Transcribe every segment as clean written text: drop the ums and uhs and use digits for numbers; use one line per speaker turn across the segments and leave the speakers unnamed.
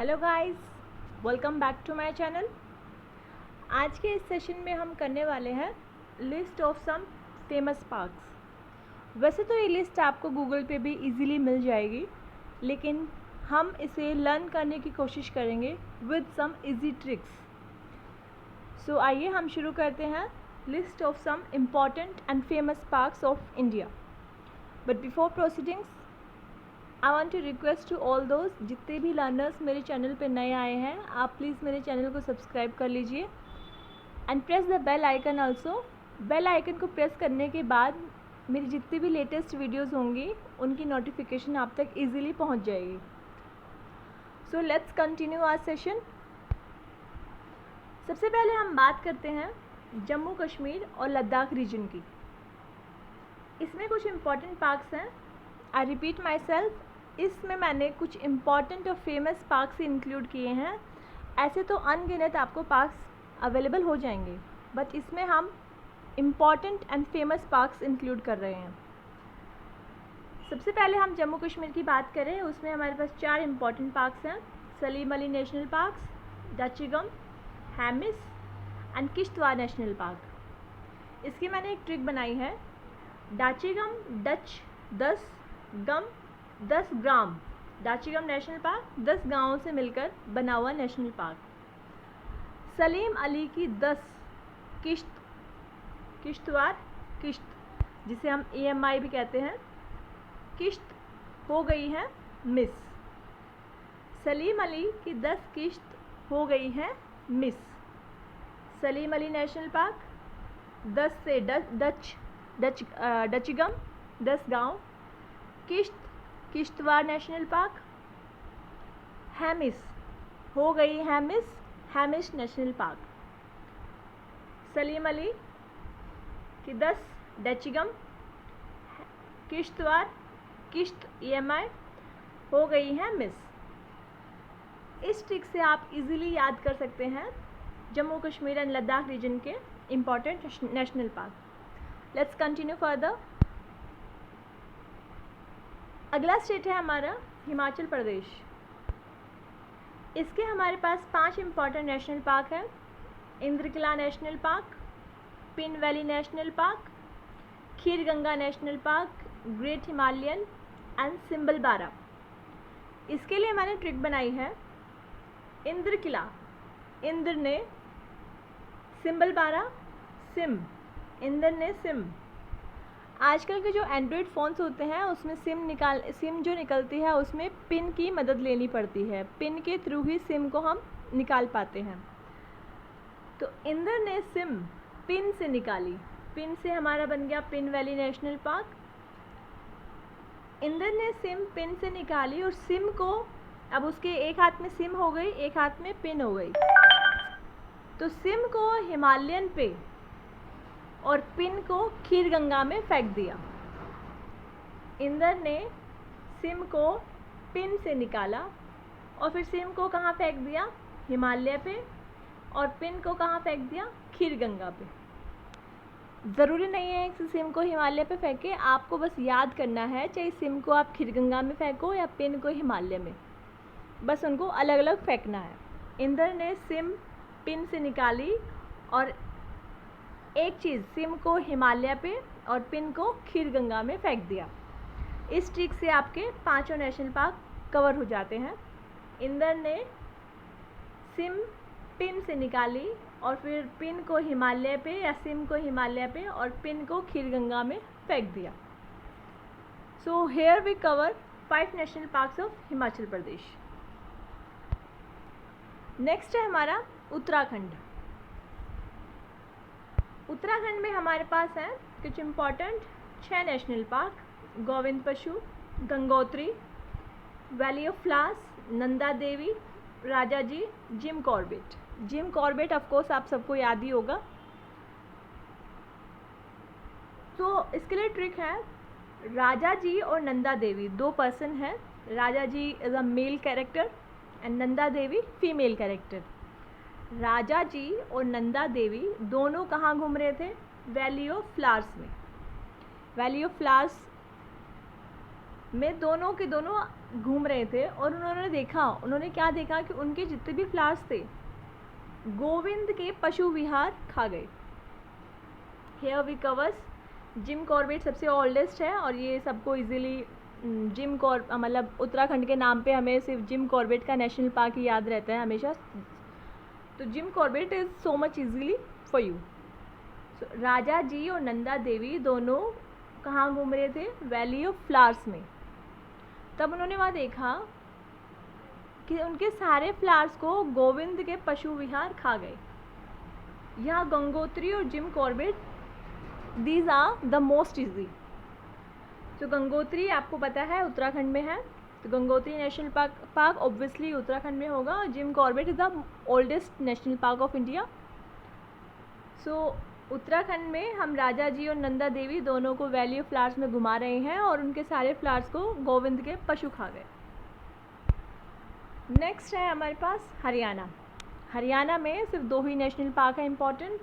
Hello guys, welcome back to my channel. आज के इस सेशन में हम करने वाले हैं list of some famous parks. वैसे तो ये लिस्ट आपको गूगल पे भी इजीली मिल जाएगी, लेकिन हम इसे लर्न करने की कोशिश करेंगे with some easy tricks. So आइए हम शुरू करते हैं list of some important and famous parks of India. But before proceedings, I want to request to all those जितने भी लर्नर्स मेरे चैनल पे नए आए हैं, आप प्लीज़ मेरे चैनल को सब्सक्राइब कर लीजिए and press the bell icon also. Bell icon को प्रेस करने के बाद मेरी जितनी भी लेटेस्ट वीडियोस होंगी उनकी नोटिफिकेशन आप तक इजीली पहुंच जाएगी। So let's continue our session. सबसे पहले हम बात करते हैं जम्मू कश्मीर और लद्दाख रीजन की। इसमें कुछ इम्पॉर्टेंट पार्क्स हैं। आई रिपीट माई सेल्फ, इसमें मैंने कुछ इम्पॉर्टेंट और फेमस पार्क्स इंक्लूड किए हैं। ऐसे तो अनगिनत आपको पार्क्स अवेलेबल हो जाएंगे, बट इसमें हम important and famous parks include कर रहे हैं। सबसे पहले हम जम्मू कश्मीर की बात करें, उसमें हमारे पास 4 इम्पॉर्टेंट पार्क्स हैं। Salim Ali national parks, Dachigam, Hemis and Kishtwar national park. इसकी मैंने एक ट्रिक बनाई है। डाचिगम डच 10 ग्राम, डाचिगम नेशनल पार्क 10 गांवों से मिलकर बना हुआ नेशनल पार्क। सलीम अली की 10 किश्तवाड़ किश्त, जिसे हम EMI भी कहते हैं, किश्त हो गई है मिस। सलीम अली की 10 किश्त हो गई है miss. Salim Ali national park 10 से डचिगम 10 गांव, किश्तवाड़ नेशनल पार्क, हैमिस हो गई हैमिस नेशनल पार्क। सलीम अली की 10 डचिगम, किश्तवाड़ किश्त EMI हो गई है मिस। इस ट्रिक से आप इजीली याद कर सकते हैं जम्मू कश्मीर एंड लद्दाख रीजन के important national park. Let's continue further. अगला स्टेट है हमारा हिमाचल प्रदेश। इसके हमारे पास 5 इम्पॉर्टेंट नेशनल पार्क हैं। Indrakila national park, Pin valley national park, Khir Ganga national park, great Himalayan and Simbalbara. इसके लिए मैंने ट्रिक बनाई है। इंद्रकिला, इंद्र ने, सिम्बलबारा सिम, इंद्र ने सिम। आजकल के जो एंड्रॉयड फ़ोन्स होते हैं उसमें सिम जो निकलती है उसमें पिन की मदद लेनी पड़ती है। पिन के थ्रू ही सिम को हम निकाल पाते हैं। तो इंद्र ने सिम पिन से निकाली, पिन से हमारा बन गया pin valley national park. Indra ने सिम पिन से निकाली और सिम को, अब उसके एक हाथ में सिम हो गई, एक हाथ में पिन हो गई, तो सिम को हिमालयन पे और पिन को खीर गंगा में फेंक दिया। इंद्र ने सिम को पिन से निकाला और फिर सिम को कहाँ फेंक दिया? हिमालय पे, और पिन को कहाँ फेंक दिया? खीर गंगा पे। ज़रूरी नहीं है कि सिम को हिमालय पे फेंके, आपको बस याद करना है, चाहे सिम को आप खीर गंगा में फेंको या पिन को हिमालय में, बस उनको अलग अलग फेंकना है। इंद्र ने सिम पिन से निकाली और एक चीज़, सिम को हिमालय पे और पिन को खीर गंगा में फेंक दिया। इस ट्रिक से आपके 5 नेशनल पार्क कवर हो जाते हैं। इंद्र ने सिम पिन से निकाली और फिर पिन को हिमालय पे या सिम को हिमालय पे और पिन को खीर गंगा में फेंक दिया। So here we cover 5 national parks of Himachal Pradesh. Next है हमारा उत्तराखंड। उत्तराखंड में हमारे पास हैं कुछ important 6 national park. Govind Pashu, Gangotri, valley of flowers, Nanda Devi, Raja ji, Jim Corbett. Jim Corbett of course आप सबको याद ही होगा। तो इसके लिए ट्रिक है, राजा जी और नंदा देवी 2 पर्सन हैं। Raja ji is a male character and Nanda Devi female character. Raja ji और नंदा देवी दोनों कहाँ घूम रहे थे? वैली ऑफ फ्लावर्स में। वैली ऑफ फ्लावर्स में दोनों के दोनों घूम रहे थे और उन्होंने क्या देखा कि उनके जितने भी फ्लावर्स थे गोविंद के पशु विहार खा गए। Here we covers Jim Corbett सबसे ओल्डेस्ट है और ये सबको इजीली मतलब उत्तराखंड के नाम पे हमें सिर्फ जिम कॉर्बेट का नेशनल पार्क ही याद रहता है हमेशा। तो Jim Corbett is so much easily for you. Raja ji और नंदा देवी दोनों कहाँ घूम रहे थे? वैली ऑफ फ्लावर्स में। तब उन्होंने वहाँ देखा कि उनके सारे फ्लावर्स को गोविंद के पशु विहार खा गए। यहाँ गंगोत्री और Jim Corbett these are the most easy. तो गंगोत्री आपको पता है उत्तराखंड में है, तो Gangotri national park obviously Uttarakhand में होगा। और Jim Corbett is the oldest national park of India. So Uttarakhand में हम राजा जी और नंदा देवी दोनों को वैली ऑफ फ्लावर्स में घुमा रहे हैं और उनके सारे फ्लावर्स को गोविंद के पशु खा गए। नेक्स्ट है हमारे पास हरियाणा। हरियाणा में सिर्फ 2 ही नेशनल पार्क है इम्पॉर्टेंट,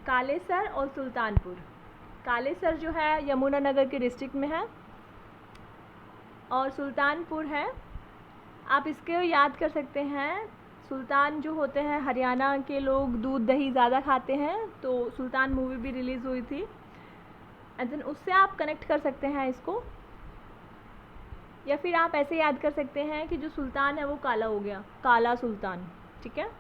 कालेसर और सुल्तानपुर। कालेसर जो है यमुनानगर के डिस्ट्रिक्ट में है और सुल्तानपुर है, आप इसके याद कर सकते हैं, सुल्तान जो होते हैं हरियाणा के लोग दूध दही ज़्यादा खाते हैं, तो सुल्तान मूवी भी रिलीज़ हुई थी एंड देन उससे आप कनेक्ट कर सकते हैं इसको। या फिर आप ऐसे याद कर सकते हैं कि जो सुल्तान है वो काला हो गया, काला सुल्तान, ठीक है।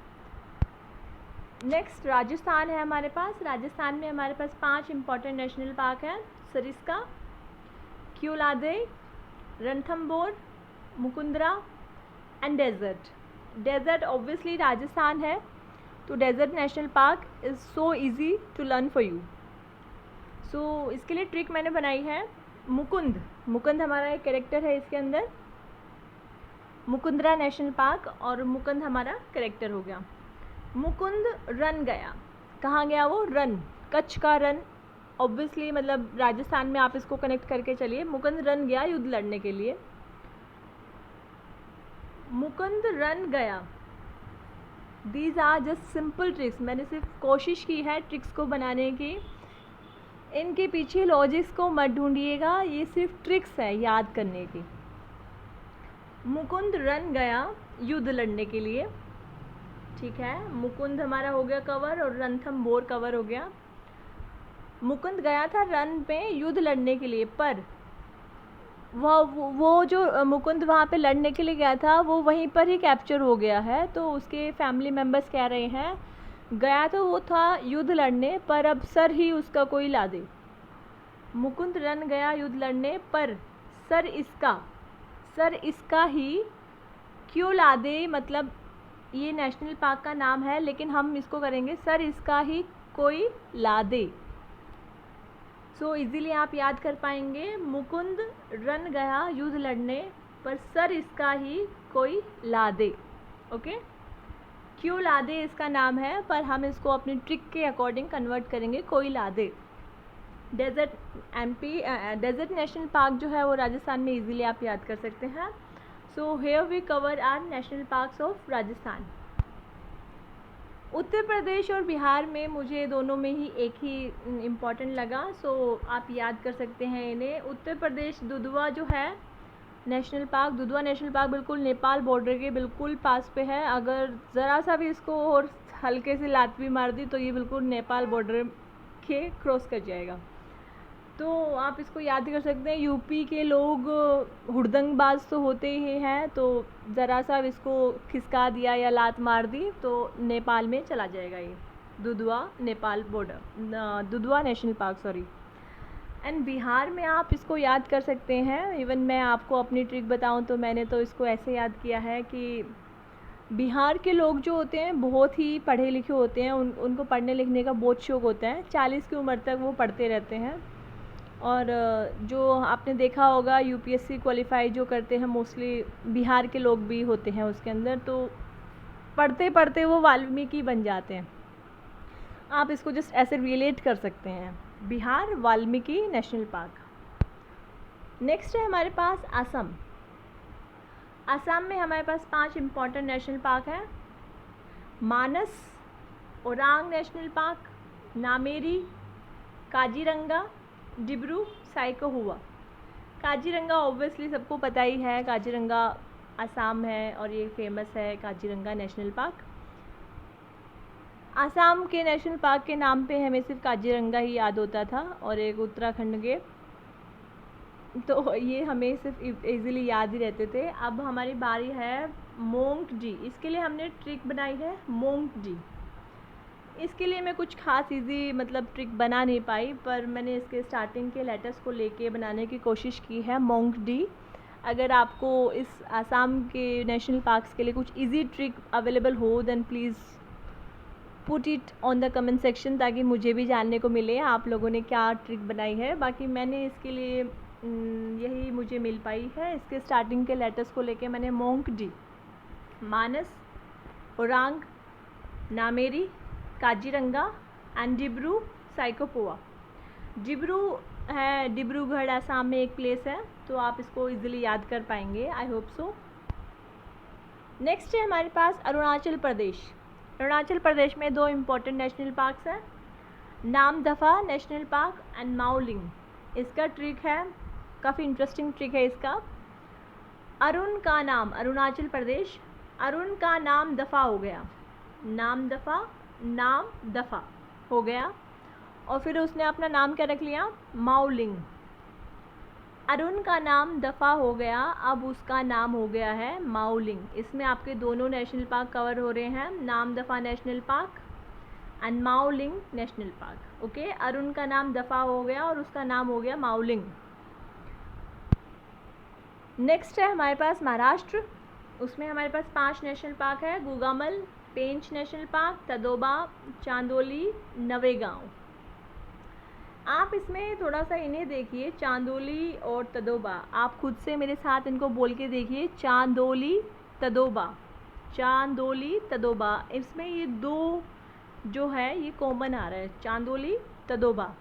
नेक्स्ट राजस्थान है हमारे पास। राजस्थान में हमारे पास 5 इम्पॉर्टेंट नेशनल पार्क हैं, Sariska, Keoladeo, Ranthambore, Mukundra and desert. Desert obviously Rajasthan है, तो desert national park is so easy to learn for you. So इसके लिए ट्रिक मैंने बनाई है। मुकुंद हमारा एक कैरेक्टर है इसके अंदर, मुकुंदरा नेशनल पार्क, और मुकुंद हमारा कैरेक्टर हो गया। मुकुंद रन गया, कहाँ गया वो? रन, कच्छ का रन, ऑब्वियसली मतलब राजस्थान में आप इसको कनेक्ट करके चलिए। मुकुंद रन गया युद्ध लड़ने के लिए। मुकुंद रन गया, these are just simple tricks. मैंने सिर्फ कोशिश की है ट्रिक्स को बनाने की, इनके पीछे लॉजिक्स को मत ढूंढिएगा, ये सिर्फ ट्रिक्स है याद करने की। मुकुंद रन गया युद्ध लड़ने के लिए, ठीक है। मुकुंद हमारा हो गया कवर और रणथंबोर कवर हो गया। मुकुंद गया था रन पे युद्ध लड़ने के लिए, पर वो जो मुकुंद वहाँ पे लड़ने के लिए गया था वो वहीं पर ही कैप्चर हो गया है। तो उसके फैमिली मेम्बर्स कह रहे हैं गया तो वो था युद्ध लड़ने, पर अब सर ही उसका कोई ला दे। मुकुंद रन गया युद्ध लड़ने, पर सर इसका ही क्यों ला दे, मतलब ये नेशनल पार्क का नाम है लेकिन हम इसको करेंगे सर इसका ही कोई ला दे। सो इजीली आप याद कर पाएंगे, मुकुंद रन गया युद्ध लड़ने, पर सर इसका ही कोई ला दे। ओके, क्यों ला दे इसका नाम है, पर हम इसको अपनी ट्रिक के अकॉर्डिंग कन्वर्ट करेंगे कोई ला दे। डेजर्ट नेशनल पार्क जो है वो राजस्थान में इजीली आप याद कर सकते हैं। So here we cover are national parks of Rajasthan. Uttar Pradesh और बिहार में मुझे दोनों में ही एक ही इम्पॉर्टेंट लगा, सो आप याद कर सकते हैं इन्हें। उत्तर प्रदेश दुधवा जो है national park, Dudhwa national park बिल्कुल नेपाल बॉर्डर के बिल्कुल पास पे है। अगर ज़रा सा भी इसको और हल्के से लात भी मार दी तो ये बिल्कुल नेपाल बॉर्डर के क्रॉस कर जाएगा। तो आप इसको याद कर सकते हैं। यूपी के लोग हुड़दंगबाज तो होते ही हैं, तो ज़रा सा इसको खिसका दिया या लात मार दी तो नेपाल में चला जाएगा ये Dudhwa Nepal border, Dudhwa national park, sorry. And Bihar में आप इसको याद कर सकते हैं। इवन मैं आपको अपनी ट्रिक बताऊं तो मैंने तो इसको ऐसे याद किया है कि बिहार के लोग जो होते हैं बहुत ही पढ़े लिखे होते हैं, उनको पढ़ने लिखने का बहुत शौक़ होता है। 40 की उम्र तक वो पढ़ते रहते हैं। और जो आपने देखा होगा यूपीएससी क्वालिफाई जो करते हैं मोस्टली बिहार के लोग भी होते हैं उसके अंदर, तो पढ़ते पढ़ते वो वाल्मीकि बन जाते हैं। आप इसको जस्ट ऐसे रिलेट कर सकते हैं, Bihar Valmiki national park. Next है हमारे पास असम। असम में हमारे पास 5 इम्पॉर्टेंट नेशनल पार्क हैं, Manas, Orang national park, Nameri, Kaziranga, Dibru Saikhowa. Kaziranga obviously सबको पता ही है, काजीरंगा असम है और ये फेमस है काजीरंगा नेशनल पार्क। असम के नेशनल पार्क के नाम पे हमें सिर्फ काजीरंगा ही याद होता था और एक उत्तराखंड के, तो ये हमें सिर्फ इजीली याद ही रहते थे। अब हमारी बारी है मोंक जी। इसके लिए हमने ट्रिक बनाई है मोंक जी। इसके लिए मैं कुछ खास इजी मतलब ट्रिक बना नहीं पाई, पर मैंने इसके स्टार्टिंग के लेटर्स को लेके बनाने की कोशिश की है मोंक डी। अगर आपको इस आसाम के नेशनल पार्क्स के लिए कुछ इजी ट्रिक अवेलेबल हो then please put it on the comment section, ताकि मुझे भी जानने को मिले आप लोगों ने क्या ट्रिक बनाई है। बाकी मैंने इसके लिए यही मुझे मिल पाई है। इसके स्टार्टिंग के लेटर्स को लेके मैंने monk D, Manas, Orang, Nameri, Kaziranga and Dibru Saikhowa. Dibru है, डिब्रूगढ़ आसाम में एक प्लेस है, तो आप इसको इजीली याद कर पाएंगे, आई होप सो। नेक्स्ट है हमारे पास अरुणाचल प्रदेश। अरुणाचल प्रदेश में 2 इम्पॉर्टेंट नेशनल पार्क्स हैं, नामदफा नेशनल पार्क एंड माओलिंग। इसका ट्रिक है, काफ़ी इंटरेस्टिंग ट्रिक है इसका। अरुण का नाम, अरुणाचल प्रदेश, अरुण का नाम दफ़ा हो गया, नाम दफ़ा, नाम दफ़ा हो गया, और फिर उसने अपना नाम क्या रख लिया, माओलिंग। अरुण का नाम दफ़ा हो गया, अब उसका नाम हो गया है माओलिंग। इसमें आपके दोनों नेशनल पार्क कवर हो रहे हैं, Namdapha national park and Mouling national park. Okay, Arun का नाम दफ़ा हो गया और उसका नाम हो गया माओलिंग। नेक्स्ट है हमारे पास महाराष्ट्र। उसमें हमारे पास 5 नेशनल पार्क है, गुगामल, पेंच नेशनल पार्क, तदोबा, चांदोली, नवेगांव। आप इसमें थोड़ा सा इन्हें देखिए, चांदोली और तदोबा। आप खुद से मेरे साथ इनको बोल के देखिए, चांदोली तदोबा, चांदोली तदोबा। इसमें ये 2 जो है ये कॉमन आ रहा है, चांदोली तदोबा।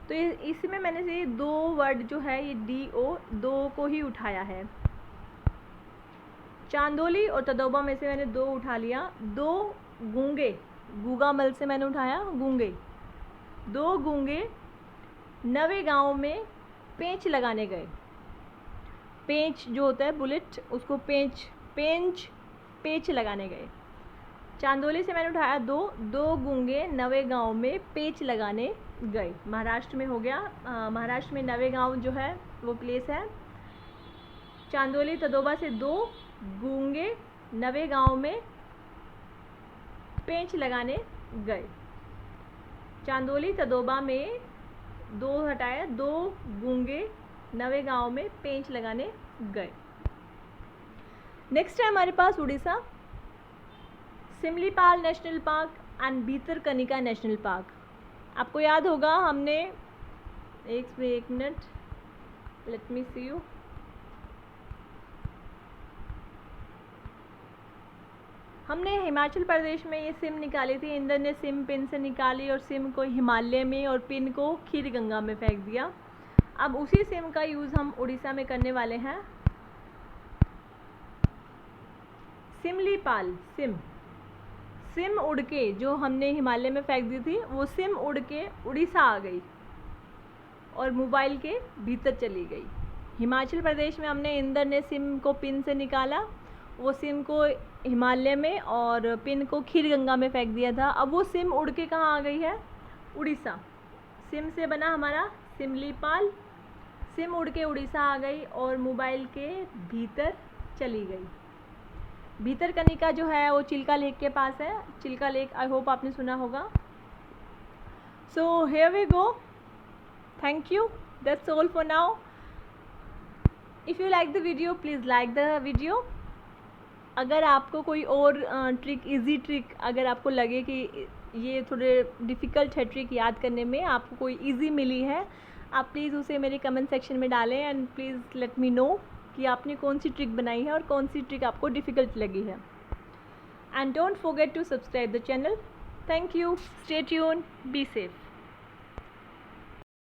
तो इसमें मैंने से 2 वर्ड जो है ये DO 2 को ही उठाया है। चांदोली और तदोबा में से मैंने 2 उठा लिया। 2 गूंगे, गुगामल से मैंने उठाया गूंगे। 2 गूंगे नवेगांव में पेंच लगाने गए। पेंच जो होता है बुलेट, उसको पेंच लगाने गए। चांदोली से मैंने उठाया 2 गूंगे नवेगांव में पेंच लगाने गए। महाराष्ट्र में हो गया, महाराष्ट्र में नवेगांव जो है वो प्लेस है। चांदोली तदोबा से 2 गूंगे नवेगांव में पेंच लगाने गए। चांदोली तदोबा में 2 हटाया, 2 गूंगे नवेगांव में पेंच लगाने गए। नेक्स्ट है हमारे पास Orissa, Simlipal national park and Bhitarkanika national park. आपको याद होगा हमने एक minute, let me see you. हमने हिमाचल प्रदेश में ये सिम निकाली थी, इंद्र ने सिम पिन से निकाली और सिम को हिमालय में और पिन को खीर गंगा में फेंक दिया। अब उसी सिम का यूज़ हम उड़ीसा में करने वाले हैं। सिमलीपाल, सिम उड़ के, जो हमने हिमालय में फेंक दी थी वो सिम उड़ के उड़ीसा आ गई और मोबाइल के भीतर चली गई। हिमाचल प्रदेश में हमने इंद्र ने सिम को पिन से निकाला, वो सिम को हिमालय में और पिन को खीर गंगा में फेंक दिया था। अब वो सिम उड़ के कहाँ आ गई है, उड़ीसा। सिम से बना हमारा सिमलीपाल, सिम उड़ के उड़ीसा आ गई और मोबाइल के भीतर चली गई। भीतरकनिका जो है वो चिल्का लेक के पास है, चिल्का लेक, आई होप आपने सुना होगा। So here we go, thank you, that's all for now. If you like the video please like the video. अगर आपको कोई और ट्रिक, इजी ट्रिक अगर आपको लगे कि ये थोड़े डिफ़िकल्ट है ट्रिक याद करने में, आपको कोई इजी मिली है, आप प्लीज़ उसे मेरे कमेंट सेक्शन में डालें and please let me know कि आपने कौन सी ट्रिक बनाई है और कौन सी ट्रिक आपको डिफ़िकल्ट लगी है। And don't forget to subscribe the channel. Thank you, stay tune, be safe.